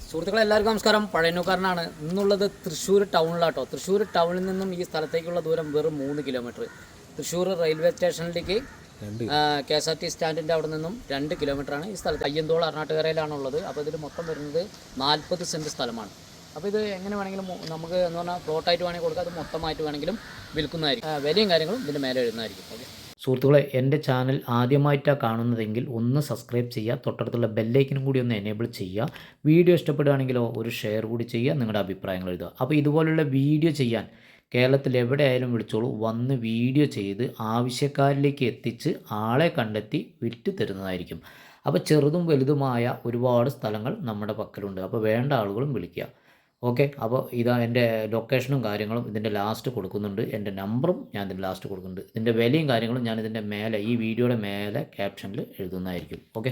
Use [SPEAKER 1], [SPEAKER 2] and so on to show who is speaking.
[SPEAKER 1] സുഹൃത്തുക്കളെ എല്ലാവർക്കും നമസ്കാരം. പഴയന്നൂക്കാരനാണ്. ഇന്നുള്ളത് തൃശ്ശൂർ ടൗണിലാട്ടോ. തൃശ്ശൂർ ടൗണിൽ നിന്നും ഈ സ്ഥലത്തേക്കുള്ള ദൂരം വെറും 3 കിലോമീറ്റർ. തൃശ്ശൂർ റെയിൽവേ സ്റ്റേഷനിലേക്ക് KSRT സ്റ്റാൻഡിൻ്റെ അവിടെ നിന്നും 2 കിലോമീറ്ററാണ്. ഈ സ്ഥലത്ത് അയ്യന്തോൾ അർണാട്ടുകരയിലാണുള്ളത്. അപ്പോൾ ഇതിൽ മൊത്തം വരുന്നത് 40 സെൻറ്റ് സ്ഥലമാണ്. അപ്പോൾ ഇത് എങ്ങനെ വേണമെങ്കിലും നമുക്ക് എന്ന് പറഞ്ഞാൽ പ്ലോട്ടായിട്ട് വേണമെങ്കിൽ കൊടുക്കാം, അത് മൊത്തമായിട്ട് വേണമെങ്കിലും വിൽക്കുന്നതായിരിക്കും. വിലയും കാര്യങ്ങളും ഇതിൻ്റെ മേലെ എഴുതുന്നതായിരിക്കും. ഓക്കെ സുഹൃത്തുക്കളെ, എൻ്റെ ചാനൽ ആദ്യമായിട്ടാണ് കാണുന്നതെങ്കിൽ ഒന്ന് സബ്സ്ക്രൈബ് ചെയ്യുക, തൊട്ടടുത്തുള്ള ബെല്ലൈക്കനും കൂടി ഒന്ന് എനേബിൾ ചെയ്യുക. വീഡിയോ ഇഷ്ടപ്പെടുകയാണെങ്കിലോ ഒരു ഷെയർ കൂടി ചെയ്യുക, നിങ്ങളുടെ അഭിപ്രായങ്ങൾ എഴുതുക. അപ്പോൾ ഇതുപോലുള്ള വീഡിയോ ചെയ്യാൻ കേരളത്തിൽ എവിടെയായാലും വിളിച്ചോളൂ, വന്ന് വീഡിയോ ചെയ്ത് ആവശ്യക്കാരിലേക്ക് എത്തിച്ച് ആളെ കണ്ടെത്തി വിറ്റ് തരുന്നതായിരിക്കും. അപ്പോൾ ചെറുതും വലുതുമായ ഒരുപാട് സ്ഥലങ്ങൾ നമ്മുടെ പക്കലുണ്ട്. അപ്പോൾ വേണ്ട ആളുകളും വിളിക്കുക. ഓക്കെ, അപ്പോൾ ഇതാ എൻ്റെ ലൊക്കേഷനും കാര്യങ്ങളും ഇതിൻ്റെ ലാസ്റ്റ് കൊടുക്കുന്നുണ്ട്. എൻ്റെ നമ്പറും ഞാൻ ഇതിൻ്റെ ലാസ്റ്റ് കൊടുക്കുന്നുണ്ട്. ഇതിൻ്റെ വിലയും കാര്യങ്ങളും ഞാൻ ഇതിൻ്റെ മേലെ, ഈ വീഡിയോയുടെ മേലെ ക്യാപ്ഷനിൽ എഴുതുന്നതായിരിക്കും. ഓക്കെ.